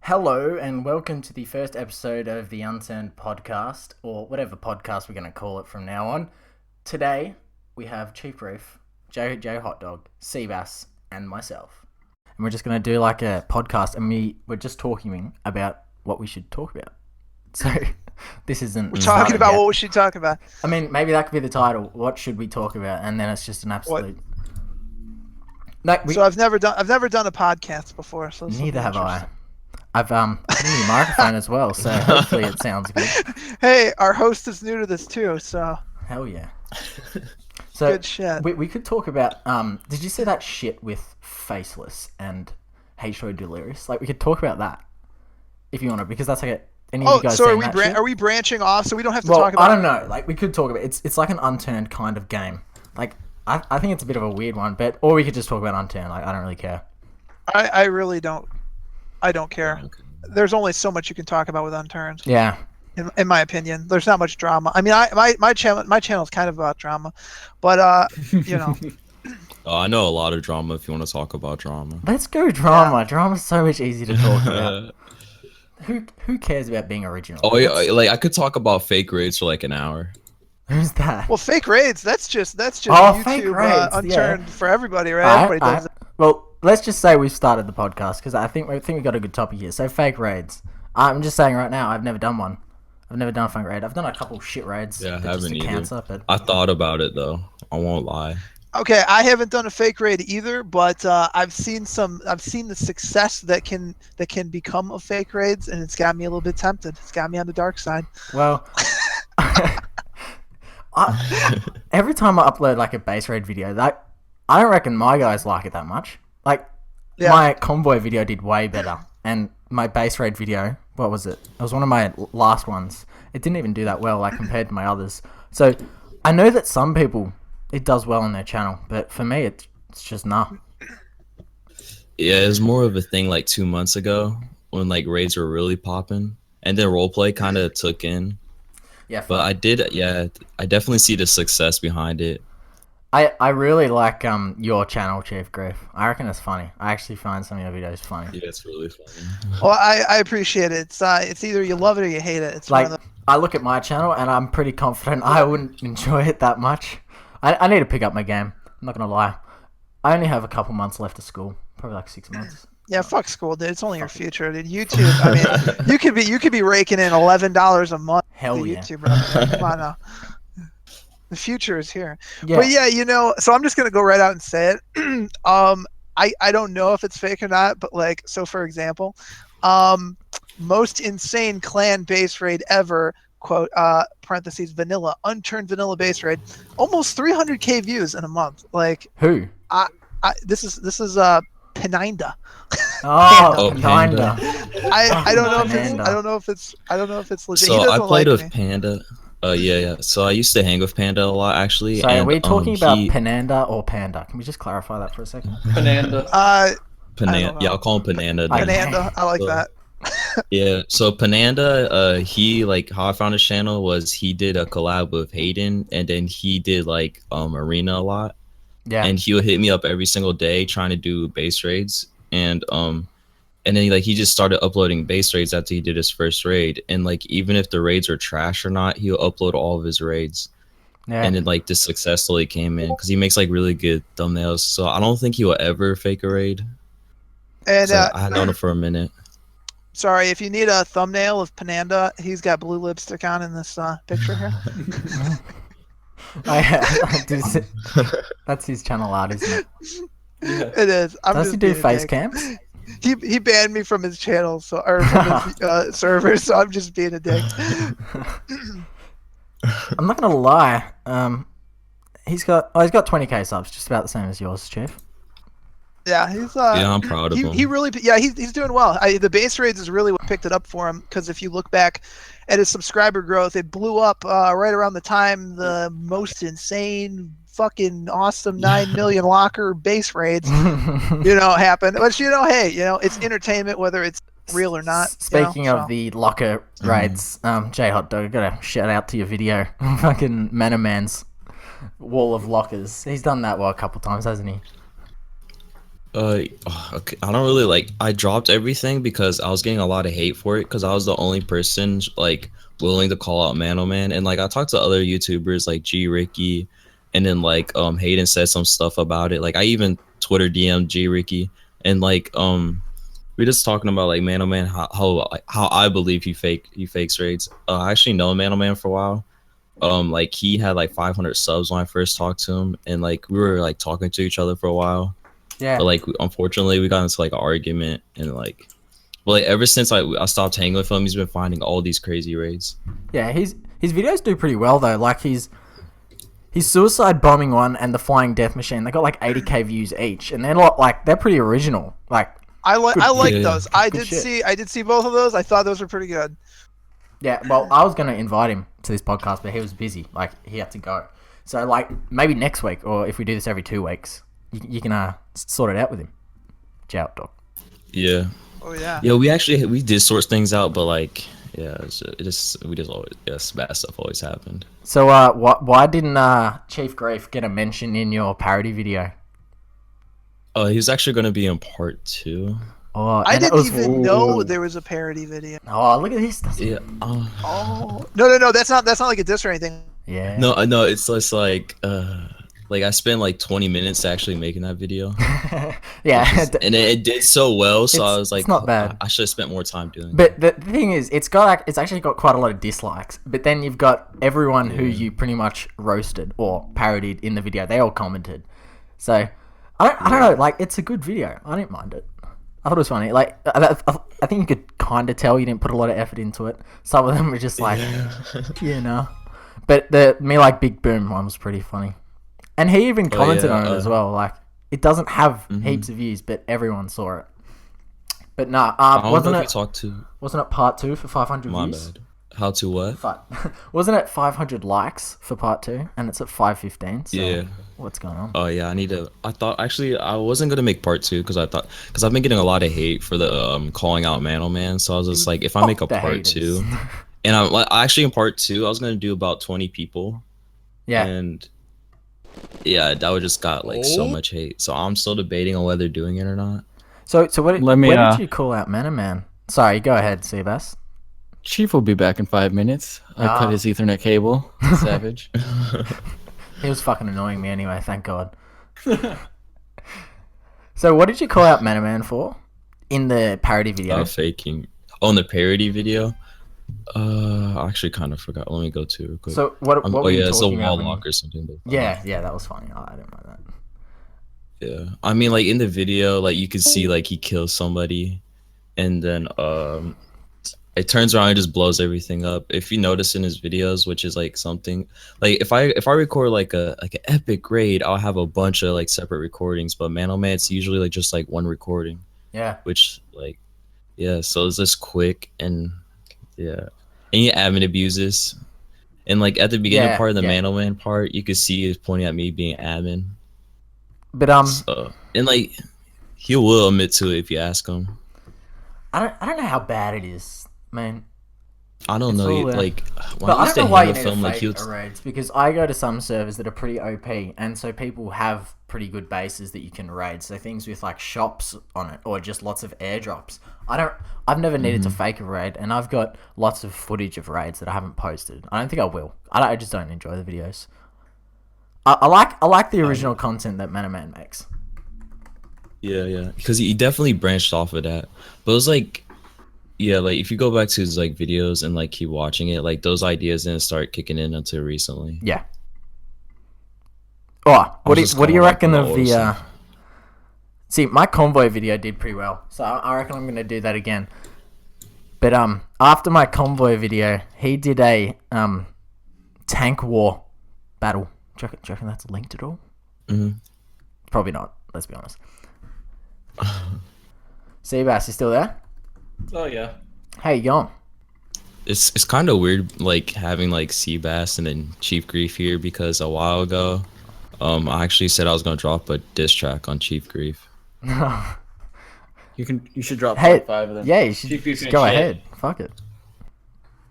Hello and welcome to the first episode of the Unturned podcast, or whatever podcast we're going to call it from now on. Today, we have Chief Reef, JJhotdawg, Seabass, and myself. And we're just going to do like a podcast, and we're just talking about what we should talk about. So, this isn't... We're talking about what we should talk about. I mean, maybe that could be the title, what should we talk about? And then it's just an absolute... So I've never done a podcast before. So neither have I. I've put in your microphone as well, so hopefully it sounds good. Hey, our host is new to this too, so hell yeah. So good shit. We could talk about did you see that shit with Faceless and H.O. Delirious? Like we could talk about that if you want to, because that's like any of you guys so are we branching off so we don't have to talk about I don't know. Like we could talk about it's like an Unturned kind of game. Like I think it's a bit of a weird one, or we could just talk about Unturned. Like I don't really care. I really don't. I don't care. There's only so much you can talk about with Unturned. Yeah. In my opinion, there's not much drama. I mean, my channel is kind of about drama, but you know. Oh, I know a lot of drama. If you want to talk about drama, let's go drama. Yeah. Drama's so much easier to talk about. Who cares about being original? Oh yeah, like I could talk about fake raids for like an hour. Who's that? Well, fake raids. That's just YouTube fake raids, Unturned for everybody, right? Everybody does it. Well, let's just say we've started the podcast because I think we got a good topic here. So fake raids. I'm just saying right now, I've never done one. I've never done a fake raid. I've done a couple shit raids. Yeah, I haven't either. Cancer, but... I thought about it though. I won't lie. Okay, I haven't done a fake raid either, but I've seen the success that can become of fake raids, and it's got me a little bit tempted. It's got me on the dark side. Well, every time I upload like a base raid video, I don't reckon my guys like it that much. Like, my convoy video did way better, and my base raid video, what was it? It was one of my last ones. It didn't even do that well, like compared to my others. So I know that some people it does well on their channel, but for me, it's just nah. Yeah, it was more of a thing like 2 months ago when like raids were really popping, and then roleplay kind of took in. Yeah, but I definitely see the success behind it. I really like your channel, Chief Griff. I reckon it's funny. I actually find some of your videos funny. Yeah, it's really funny. Well, I appreciate it. It's either you love it or you hate it. It's like I look at my channel and I'm pretty confident I wouldn't enjoy it that much. I need to pick up my game. I'm not gonna lie. I only have a couple months left of school, probably like 6 months. Yeah, fuck school, dude. It's only your future, dude. YouTube. I mean, you could be raking in $11 a month. Hell yeah. YouTube, bro. Come on now. The future is here. Yeah. But yeah, so I'm just gonna go right out and say it. I don't know if it's fake or not, but like, so for example, most insane clan base raid ever, quote, parentheses, vanilla, unturned vanilla base raid, almost 300K views in a month. Like who? This is Penanda. Oh, Panda. I don't know if it's legit. So I played with Panda. Yeah. So I used to hang with Panda a lot, actually. So are we talking about Penanda or Panda? Can we just clarify that for a second? Penanda. Penanda. Yeah, I'll call him Penanda. Penanda. I like that. Yeah. So Penanda, he like how I found his channel was he did a collab with Hayden, and then he did like arena a lot. Yeah. And he would hit me up every single day trying to do base raids, and then like he just started uploading base raids after he did his first raid, and like even if the raids are trash or not, he'll upload all of his raids. Yeah. And then like the success slowly came in because he makes like really good thumbnails. So I don't think he will ever fake a raid. And I had known him for a minute. Sorry, if you need a thumbnail of Penanda, he's got blue lipstick on in this picture here. That's his channel art, isn't it? Yeah. It is. Does he do face cams? He banned me from his channel, or from his server, so I'm just being a dick. I'm not gonna lie. He's got 20K subs, just about the same as yours, Chief. Yeah, he's I'm proud of him. He really, he's doing well. The base raids is really what picked it up for him, because if you look back at his subscriber growth, it blew up right around the time the most insane, fucking awesome 9 million locker base raids, happened. But hey, it's entertainment, whether it's real or not. Speaking of the locker raids, JJhotdawg, got a shout out to your video, fucking Manaman's wall of lockers. He's done that a couple times, hasn't he? Okay. I don't really like. I dropped everything because I was getting a lot of hate for it because I was the only person like willing to call out Mano Man, and like I talked to other YouTubers like G Ricky, and then like Hayden said some stuff about it. Like I even Twitter DM'd G Ricky, and like we're just talking about like Mano Man, how I believe he fakes raids. I actually know Mano Man for a while. Like he had like 500 subs when I first talked to him, and like we were like talking to each other for a while. Yeah. But like unfortunately we got into like an argument, and like well, like ever since I stopped hanging with him, he's been finding all these crazy raids. Yeah, his videos do pretty well though. Like his suicide bombing one and the flying death machine, they got like 80k views each, and they're not like they're pretty original. Like I like those. I did see both of those. I thought those were pretty good. Yeah, well, I was gonna invite him to this podcast, but he was busy. Like he had to go. So like maybe next week, or if we do this every 2 weeks, you can sort it out with him. JJhotdawg. Yeah. Oh yeah. Yeah, we did sort things out, but like yeah, we just always bad stuff always happened. So why didn't Chief Grief get a mention in your parody video? He was actually going to be in part 2. Oh, I didn't even know there was a parody video. Oh, look at this. Yeah. Oh no, that's not like a diss or anything. Yeah. No, it's just like I spent like 20 minutes actually making that video. Yeah. And it did so well, so I was like, it's not bad. I should have spent more time doing it. But the thing is, it's actually got quite a lot of dislikes. But then you've got everyone who you pretty much roasted or parodied in the video. They all commented. So I don't know. Like, it's a good video. I didn't mind it. I thought it was funny. Like, I think you could kind of tell you didn't put a lot of effort into it. Some of them were just like, you know. But the Me Like Big Boom one was pretty funny. And he even commented on it as well. Like, it doesn't have heaps of views, but everyone saw it. But nah, wasn't it part 2 for 500 My views? bad. How to what? Wasn't it 500 likes for part 2? And it's at 515. So yeah. What's going on? Oh yeah, I thought actually I wasn't gonna make part 2 because I've been getting a lot of hate for the calling out Mano Man. So I was just like, if I make a part 2, and actually in part 2 I was gonna do about 20 people. Yeah. And yeah, that would just got like so much hate. So I'm still debating on whether doing it or not. So where did you call out Mano Man? Sorry, go ahead, Seabass. Chief will be back in 5 minutes. I cut his Ethernet cable. Savage. He was fucking annoying me anyway, thank God. So what did you call out Mano Man for in the parody video? Faking. Oh, in the parody video? I actually kind of forgot. Let me go to it real quick. So what were you it's a talking wall about lock or something. But, yeah, that was funny. I didn't mind that. Yeah. I mean, like in the video, like you could see like he kills somebody and then it turns around and just blows everything up. If you notice in his videos, which is like something like if I record like an epic raid, I'll have a bunch of like separate recordings. But Mano Man, it's usually like just like one recording. Yeah. Which like yeah, so it's just quick and yeah. And he admin abuses. And like at the beginning part of the Mano Man part, you could see he's pointing at me being admin. But and like he will admit to it if you ask him. I don't know how bad it is, man. I don't know. Like, but I don't know why you need to fake raids, because I go to some servers that are pretty OP, and so people have pretty good bases that you can raid. So things with like shops on it, or just lots of airdrops. I've never needed to fake a raid, and I've got lots of footage of raids that I haven't posted. I don't think I will. I just don't enjoy the videos. I like the original content that Mano Man makes. Yeah, because he definitely branched off of that. But it was like, yeah, like if you go back to his like videos and like keep watching it, like those ideas didn't start kicking in until recently. Yeah. Oh, what do you reckon of the? See, my convoy video did pretty well, so I reckon I'm gonna do that again. But after my convoy video, he did a tank war battle. Do you reckon that's linked at all? Probably not. Let's be honest. Seabass, you still there? Oh yeah. How you going? It's kind of weird like having like Seabass and then Chief Grief here, because a while ago, I actually said I was gonna drop a diss track on Chief Grief. You should drop 5 of them. Yeah, you should just go ahead. Fuck it.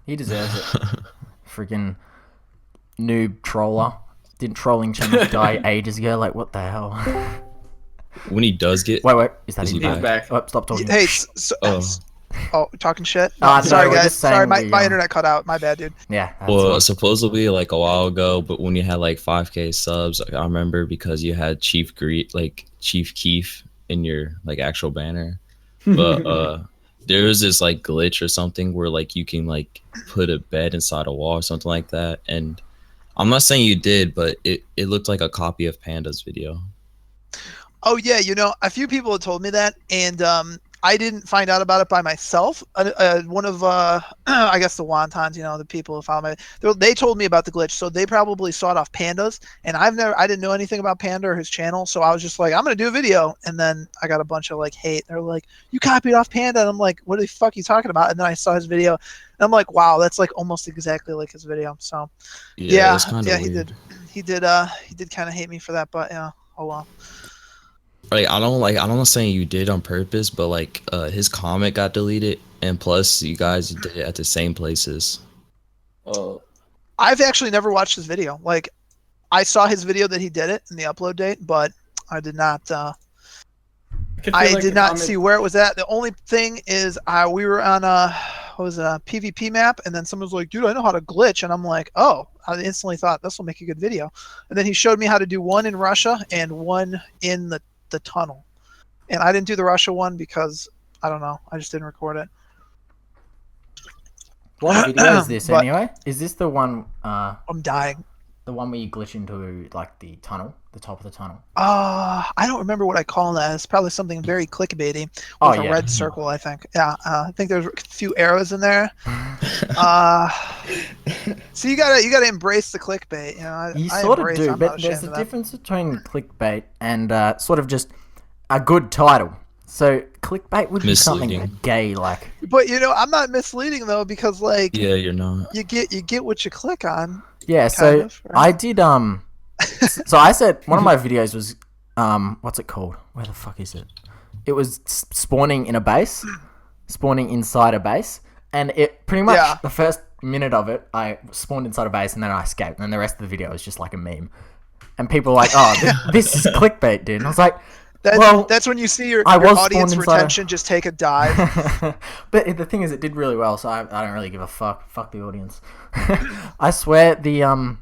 He deserves it. Freaking noob troller. Didn't trolling channels die ages ago? Like, what the hell? when he does get Wait, is that Is he him back? Oh, stop talking. Hey, talking shit. Sorry we're guys. just saying Sorry, my the, internet cut out. My bad, dude. Yeah. well, supposedly like a while ago, but when you had like 5K subs, like, I remember because you had Chief Keef in your like actual banner, but there was this like glitch or something where like you can like put a bed inside a wall or something like that, and I'm not saying you did, but it looked like a copy of Panda's video. Oh yeah, a few people had told me that, and I didn't find out about it by myself. One of I guess the wontons, the people who follow they told me about the glitch, so they probably saw it off Panda's, and I didn't know anything about Panda or his channel, so I was just like, I'm gonna do a video, and then I got a bunch of like hate. They're like, you copied off Panda, and I'm like, what the fuck are you talking about? And then I saw his video, and I'm like, wow, that's like almost exactly like his video. So yeah, weird. He did kind of hate me for that, but yeah, oh well. Like I'm not saying you did on purpose, but like his comment got deleted, and plus you guys did it at the same places. Oh, I've actually never watched his video. Like, I saw his video that he did it in the upload date, but I did not. I did not see where it was at. The only thing is, we were on a PvP map, and then someone was like, "Dude, I know how to glitch," and I'm like, "Oh." I instantly thought this will make a good video, and then he showed me how to do one in Russia and one in the tunnel, and I didn't do the Russia one because I don't know, I just didn't record it. What video is this anyway? Is this the one I'm dying, the one where you glitch into like the tunnel, the top of the tunnel? I don't remember what I call that. It's probably something very clickbaity with a red circle, I think. Yeah, I think there's a few arrows in there. So you gotta embrace the clickbait, You sort of do, but there's a difference between clickbait and sort of just a good title. So clickbait would be something gay, like. But I'm not misleading though, because like. Yeah, you're not. You get what you click on. Yeah, so right? I did so I said one of my videos was what's it called? Where the fuck is it? It was spawning in a base, spawning inside a base, and it pretty much the first minute of it, I spawned inside a base and then I escaped, and then the rest of the video was just like a meme, and people were like, "Oh, this is clickbait, dude." And I was like, that's when you see your audience retention just take a dive. But the thing is, it did really well, so I don't really give a fuck. Fuck the audience. I swear the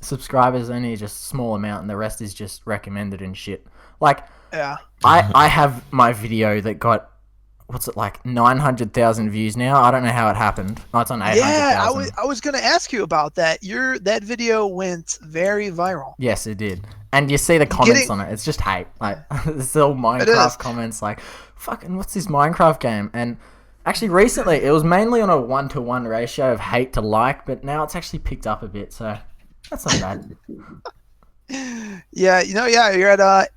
subscribers only just a small amount, and the rest is just recommended and shit. Like, I have my video that got, what's it, like 900,000 views now. I don't know how it happened. Oh, it's on 800,000. Yeah, I was gonna ask you about that. That video went very viral. Yes, it did. And you see the comments on it. It's just hate. Like, it's all Minecraft comments like, fucking, what's this Minecraft game? And actually, recently, it was mainly on a 1-to-1 ratio of hate to like, but now it's actually picked up a bit, so that's not bad. Yeah, you're at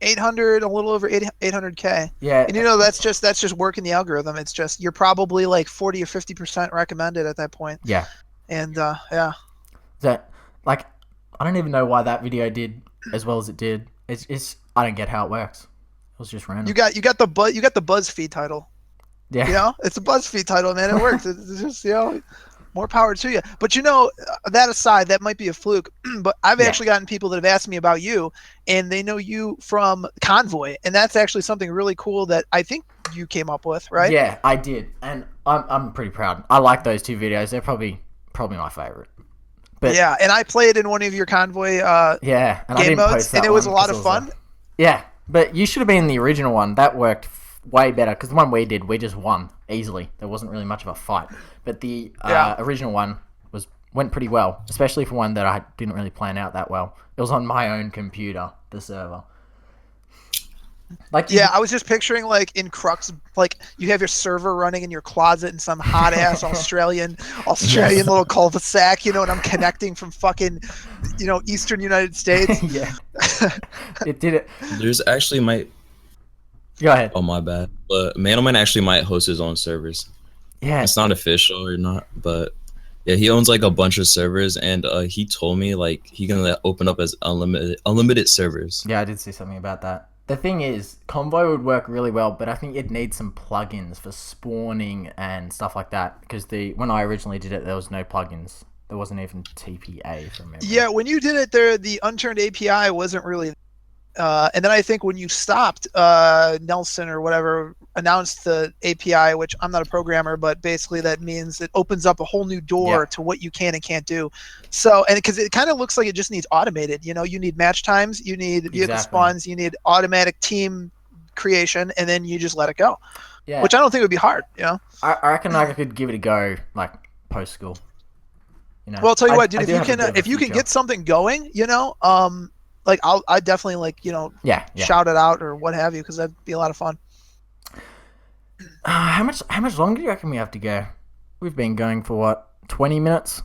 800, a little over 800K. Yeah. And that's just working the algorithm. It's just, you're probably like 40 or 50% recommended at that point. Yeah. And, yeah. That, like, I don't even know why that video did as well as it did. It's I don't get how it works. It was just random. You got the BuzzFeed title. Yeah. It's a BuzzFeed title, man. It works. It's just, more power to you. But that aside, that might be a fluke. But I've actually gotten people that have asked me about you, and they know you from Convoy, and that's actually something really cool that I think you came up with, right? Yeah, I did, and I'm pretty proud. I like those two videos. They're probably my favorite. But yeah, and I played in one of your Convoy game modes, and it was a lot of fun. Yeah, but you should have been in the original one. That worked way better, because the one we did, we just won easily. There wasn't really much of a fight. But the original one went pretty well, especially for one that I didn't really plan out that well. It was on my own computer, the server. Like, I was just picturing, like, in Crux, like, you have your server running in your closet in some hot ass Australian little cul-de-sac, and I'm connecting from fucking, Eastern United States. Yeah. It did it. There's actually Go ahead. Oh, my bad. But Man actually might host his own servers. Yeah. It's not official or not, but yeah, he owns like a bunch of servers, and he told me like he gonna open up as unlimited servers. Yeah, I did see something about that. The thing is, Convoy would work really well, but I think it'd need some plugins for spawning and stuff like that, because when I originally did it, there was no plugins. There wasn't even TPA from memory. Yeah, when you did it there, the Unturned API wasn't really And then I think when you stopped, Nelson or whatever announced the API, which I'm not a programmer, but basically that means it opens up a whole new door to what you can and can't do. So, and because it kind of looks like it just needs automated, you know, you need match times, you need vehicle spawns, you need automatic team creation, and then you just let it go. Yeah. Which I don't think would be hard, you know? I reckon I could give it a go, like, post-school. You know? Well, I'll tell you what, dude, if you can get something going, you know, like I definitely like, you know, shout it out or what have you, because that'd be a lot of fun. How much longer do you reckon we have to go? We've been going for what, 20 minutes?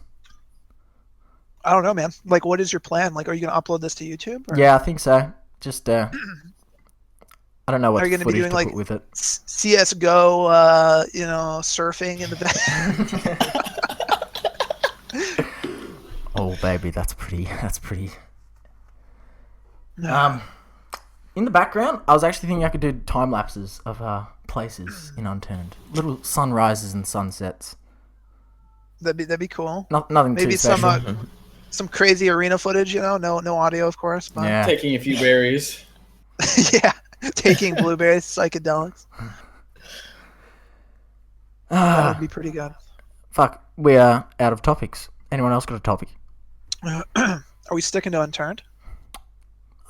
I don't know, man. Like, what is your plan? Like, are you gonna upload this to YouTube? Or? Yeah, I think so. Just I don't know what are you gonna be doing, like, with it. CS:GO, you know, surfing in the back. Oh baby, that's pretty. In the background, I was actually thinking I could do time lapses of places in Unturned, little sunrises and sunsets. That'd be cool. Nothing maybe too special. Some crazy arena footage, you know, no audio, of course. But... taking a few berries. Yeah, taking blueberries, psychedelics. That would be pretty good. Fuck, we are out of topics. Anyone else got a topic? Are we sticking to Unturned?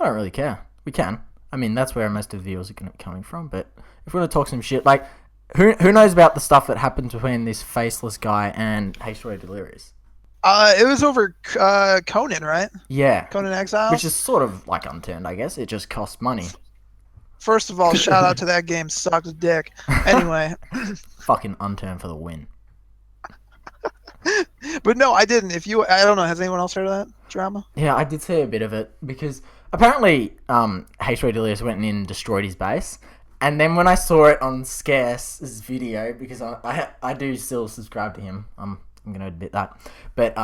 I don't really care. We can. I mean, that's where most of the viewers are coming from. But if we're gonna talk some shit, like, who knows about the stuff that happened between this faceless guy and H2O Delirious? It was over Conan, right? Yeah. Conan Exiles? Which is sort of like Unturned, I guess. It just costs money. First of all, shout out to that game. Sucks dick. Anyway. Fucking Unturned for the win. But no, I didn't. I don't know. Has anyone else heard of that drama? Yeah, I did see a bit of it because apparently H2O Delirious went in and destroyed his base. And then when I saw it on Scarce's video, because I do still subscribe to him, I'm going to admit that. But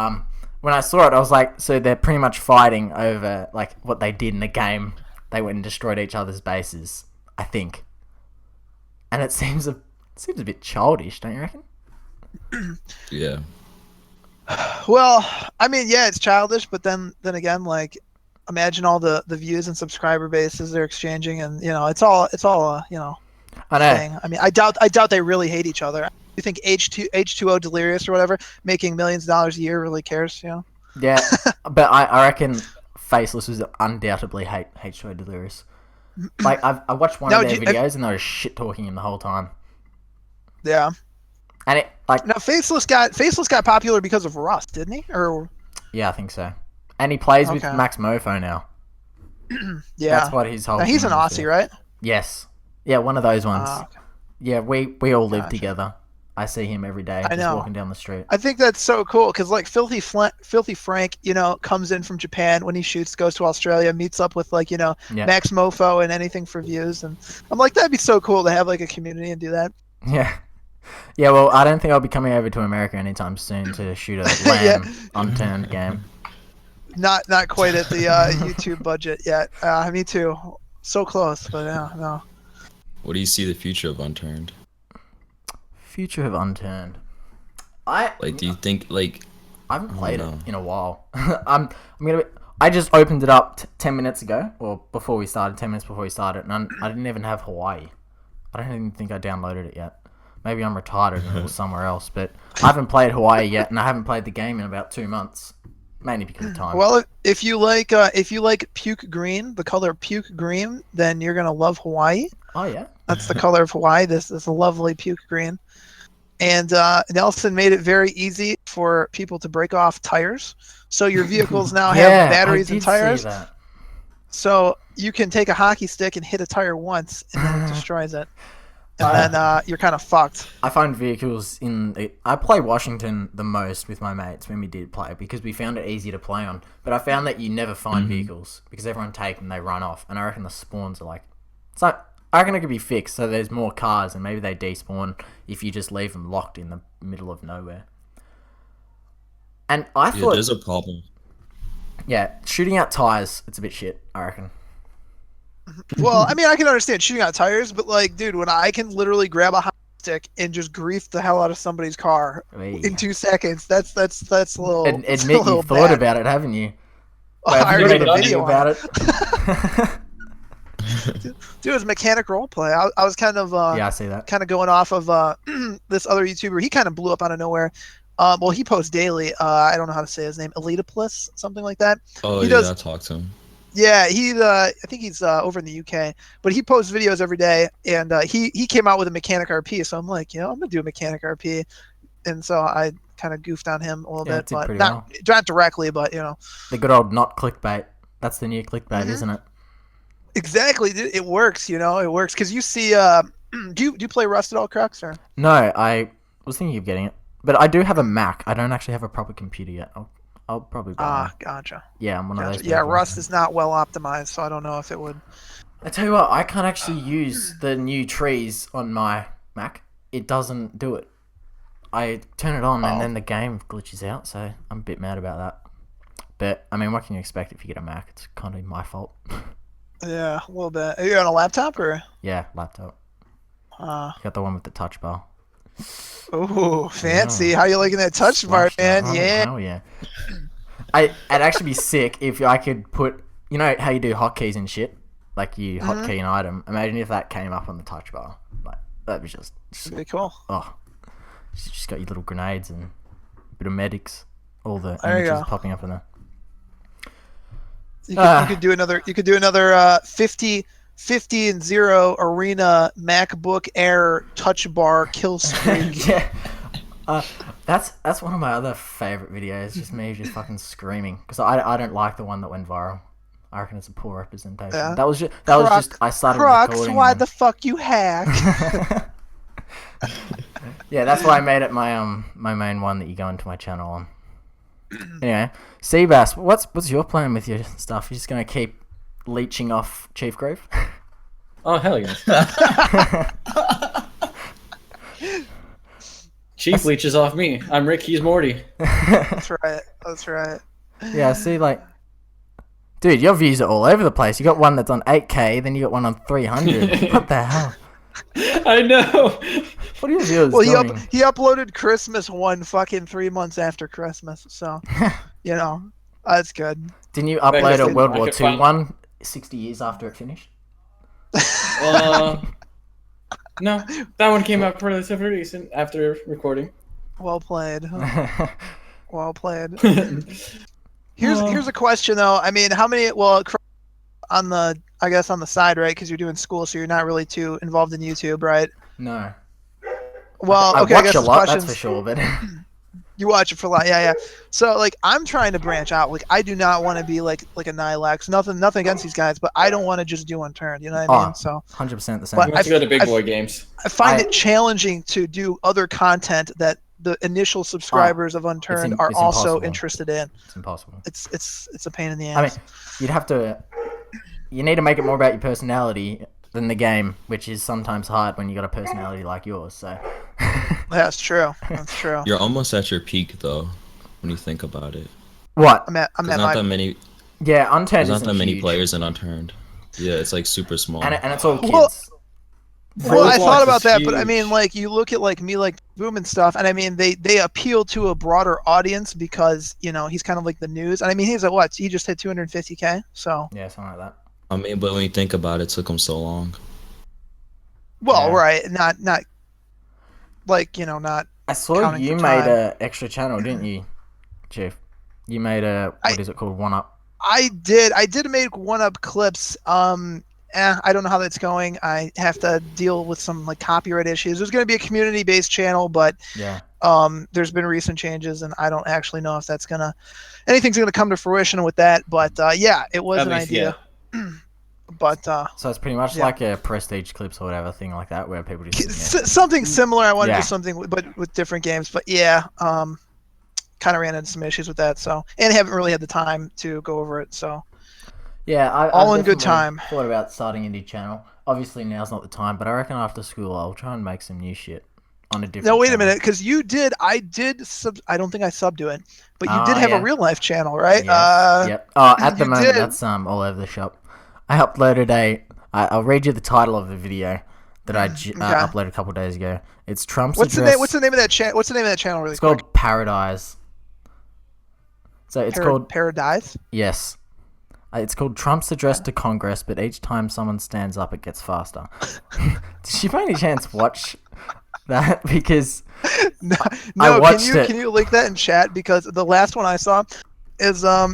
when I saw it, I was like, so they're pretty much fighting over like what they did in the game. They went and destroyed each other's bases, I think. And it seems a bit childish, don't you reckon? Yeah. Well, I mean, yeah, it's childish, but then again, like, imagine all the views and subscriber bases they're exchanging, and you know, it's all you know, I know. thing. I mean, I doubt they really hate each other. You think H2O Delirious or whatever making millions of dollars a year really cares? You know? Yeah, but I reckon Faceless was undoubtedly hate H2O Delirious. Like I watched one of their videos and they were shit talking him the whole time. Yeah. And it like now Faceless got popular because of Rust, didn't he? Or yeah, I think so. And he plays with Max Mofo now. Yeah, that's what his whole. Now he's an Aussie, right? Yes. Yeah, one of those ones. Okay. Yeah, we all live together. I see him every day. I know. Walking down the street. I think that's so cool because like Filthy Frank, you know, comes in from Japan when he shoots, goes to Australia, meets up with like, you know, Max Mofo and anything for views, and I'm like, that'd be so cool to have like a community and do that. Yeah. Yeah, well, I don't think I'll be coming over to America anytime soon to shoot a LAN Unturned game. Not quite at the YouTube budget yet. Me too. So close, but no. What do you see the future of Unturned? Future of Unturned. Do you think like I haven't played it in a while. I just opened it up 10 minutes ago, or 10 minutes before we started, and I didn't even have Hawaii. I don't even think I downloaded it yet. Maybe I'm retarded and it was somewhere else, but I haven't played Hawaii yet, and I haven't played the game in about 2 months, mainly because of time. Well, if you like puke green, the color puke green, then you're gonna love Hawaii. Oh yeah, that's the color of Hawaii. This is a lovely puke green, and Nelson made it very easy for people to break off tires. So your vehicles now have batteries and tires. See that. So you can take a hockey stick and hit a tire once, and then it destroys it. And then you're kind of fucked. I find vehicles I play Washington the most with my mates when we did play because we found it easy to play on. But I found that you never find vehicles because everyone take them, they run off. And I reckon the spawns are like... I reckon it could be fixed so there's more cars and maybe they despawn if you just leave them locked in the middle of nowhere. And I thought... there's a problem. Yeah, shooting out tires, it's a bit shit, I reckon. Well, I mean, I can understand shooting out tires, but like, dude, when I can literally grab a hot stick and just grief the hell out of somebody's car in 2 seconds, that's a little. Admit you thought about it, haven't you? I already made a video about it. Dude, it's mechanic roleplay. I was kind of yeah, I see that. Kind of going off of this other YouTuber. He kind of blew up out of nowhere. Well, he posts daily. I don't know how to say his name. Elitiplis, something like that. Oh, he yeah, does, I talked to him. Yeah, I think he's over in the UK, but he posts videos every day, and he came out with a mechanic RP. So I'm like, I'm gonna do a mechanic RP, and so I kind of goofed on him a little bit, but not directly, but the good old not clickbait. That's the new clickbait, isn't it? Exactly, it works. It works because you see. Do you play Rust at all, Crux? Or? No, I was thinking of getting it, but I do have a Mac. I don't actually have a proper computer yet. I'll probably buy one. Gotcha. Yeah, I'm one of those. Yeah, Rust is not well optimized, so I don't know if it would. I tell you what, I can't actually use the new trees on my Mac. It doesn't do it. I turn it on and then the game glitches out, so I'm a bit mad about that. But I mean, what can you expect if you get a Mac? It's kind of my fault. Yeah, a little bit. Are you on a laptop or? Yeah, laptop. Got the one with the touch bar. Oh, fancy! How you liking that touch bar, man? Yeah. Hell yeah. It'd actually be sick if I could put, how you do hotkeys and shit, like you hotkey an item. Imagine if that came up on the touch bar. Like that'd be just pretty cool. Oh, you just got your little grenades and a bit of medics. All the there images popping up in there. You could do another. You could do another 50 and 0 arena MacBook Air touch bar kill streak. Yeah. That's one of my other favorite videos. Just me just fucking screaming because I don't like the one that went viral. I reckon it's a poor representation. Yeah. That was just I started Crux, recording. Why the fuck you hack? Yeah, that's why I made it my my main one that you go into my channel on. Anyway, Seabass, what's your plan with your stuff? You're just gonna keep leeching off Chief Grove? Oh hell yes. Chief leeches off me. I'm Rick. He's Morty. That's right. Yeah, see, like, dude, your views are all over the place. You got one that's on 8K, then you got one on 300. What the hell? I know. What are your viewers doing? He uploaded Christmas one fucking 3 months after Christmas, so that's good. Didn't you upload a World War II one 60 years after it finished? No, that one came out pretty recent after recording. Well played. Huh? Well played. Here's a question though. I mean, how many? Well, on the side, right? Because you're doing school, so you're not really too involved in YouTube, right? No. Well, I okay. watch a lot, that's for sure, but you watch it for a lot, yeah. So like, I'm trying to branch out. Like, I do not want to be like a Nilex. Nothing against these guys, but I don't want to just do Unturned. You know what I mean? So 100% the same. But I go to big boy games. I find it challenging to do other content that the initial subscribers of Unturned are also interested in. It's impossible. It's a pain in the ass. I mean, you need to make it more about your personality than the game, which is sometimes hard when you got a personality like yours. So that's true. You're almost at your peak though, when you think about it. What? I'm at that many. Yeah, Unturned. There's not that many players in Unturned. Yeah, it's like super small. And it's all kids. Well, I thought about that, but I mean, like, you look at like me, like Boom and stuff, and I mean, they appeal to a broader audience because he's kind of like the news, and I mean, he's at what? He just hit 250K, so yeah, something like that. I mean, but when you think about it, it took him so long. Well, yeah. Right, not like not. I saw you made a extra channel, didn't you, Chief? You made what is it called? One Up. I did make One Up clips. I don't know how that's going. I have to deal with some like copyright issues. There's going to be a community-based channel, but yeah. There's been recent changes, and I don't actually know if anything's going to come to fruition with that. But yeah, it was an idea. Yeah. But so it's pretty much like a prestige clips or whatever thing like that, where people just something similar. I want to do something, but with different games. But yeah, kind of ran into some issues with that. So and haven't really had the time to go over it. So. Yeah, all in good time. Thought about starting a new channel. Obviously, now's not the time, but I reckon after school I'll try and make some new shit on a different. No, wait a minute, because you did. I don't think I subbed to it, but you did have a real life channel, right? Yes. Yep. At the moment, that's all over the shop. I uploaded I'll read you the title of the video that I uploaded a couple days ago. It's Trump's. What's the name of that channel? What's the name of that channel? Really, it's called Parody. So it's called Paradise. Yes. It's called Trump's Address to Congress, but each time someone stands up, it gets faster. Did you by any chance watch that? Because no, I watched it. Can you link that in chat? Because the last one I saw is I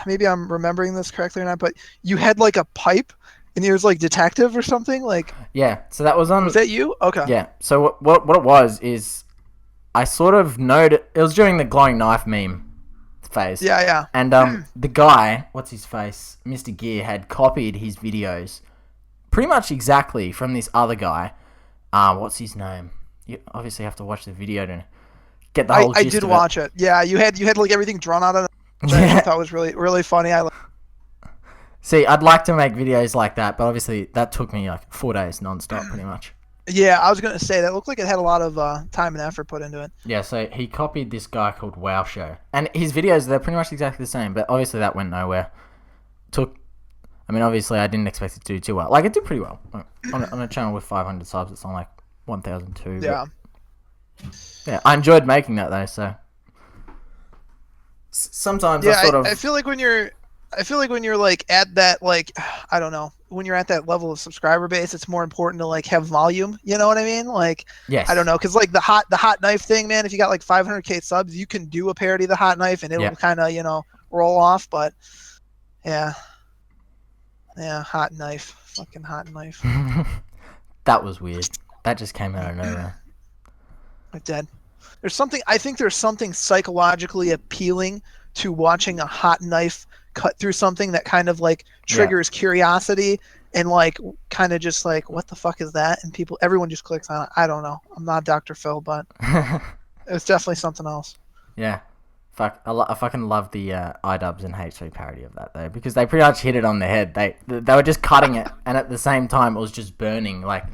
maybe I'm remembering this correctly or not, but you had like a pipe and he was like detective or something like. Yeah, so that was on. Was that you? Okay. Yeah. So what it was is, I sort of noted it was during the glowing knife meme phase. Yeah. And the guy, what's his face, Mr. Gear, had copied his videos pretty much exactly from this other guy. What's his name? You obviously have to watch the video to get the whole gist I did of watch it. Yeah, you had like everything drawn out of it, which I thought was really, really funny. See, I'd like to make videos like that, but obviously that took me like 4 days non-stop pretty much. Yeah, I was going to say, that looked like it had a lot of time and effort put into it. Yeah, so he copied this guy called Wow Show. And his videos, they're pretty much exactly the same, but obviously that went nowhere. Obviously I didn't expect it to do too well. Like, it did pretty well. On a channel with 500 subs, it's on like 1,002. Yeah. Yeah, I enjoyed making that though, so. Sometimes I feel like when you're like at that, like, I don't know, when you're at that level of subscriber base, it's more important to like have volume. You know what I mean? Like, yes. I don't know, because like the hot knife thing, man. If you got like 500K subs, you can do a parody of the hot knife, and it'll kind of roll off. But yeah, hot knife, fucking hot knife. That was weird. That just came out of nowhere. It did. I think there's something psychologically appealing to watching a hot knife cut through something that kind of like triggers curiosity and like kind of just like, what the fuck is that? And everyone just clicks on it. I don't know. I'm not Dr. Phil, but it was definitely something else. Yeah. Fuck, I fucking love the iDubbbz and H3 parody of that though, because they pretty much hit it on the head. They were just cutting it, and at the same time it was just burning. Like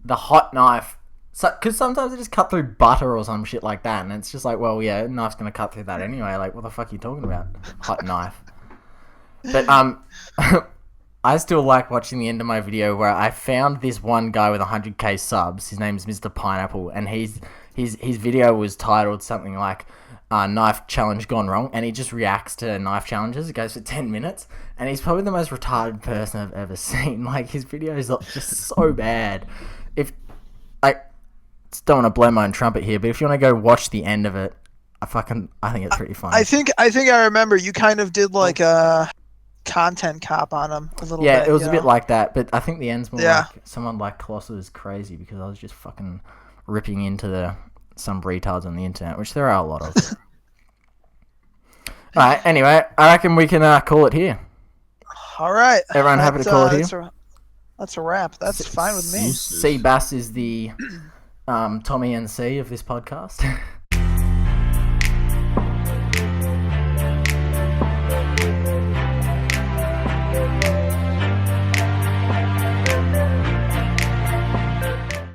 the hot knife, because sometimes they just cut through butter or some shit like that, and it's just like, well, yeah, knife's gonna cut through that anyway. Like, what the fuck are you talking about? Hot knife. But I still like watching the end of my video where I found this one guy with 100K subs. His name's Mr. Pineapple, and his video was titled something like "Knife Challenge Gone Wrong," and he just reacts to knife challenges. It goes for 10 minutes, and he's probably the most retarded person I've ever seen. Like, his videos are just so bad. If I don't want to blow my own trumpet here, but if you want to go watch the end of it, I think it's pretty funny. I think I remember you kind of did like a content cop on him a little bit. Yeah, it was a bit like that, but I think the end's more like someone like Colossus is crazy because I was just fucking ripping into some retards on the internet, which there are a lot of. Alright, anyway, I reckon we can call it here. Alright. Everyone happy to call it here? That's a wrap. That's fine with me. Seabass is the Tommy NC of this podcast.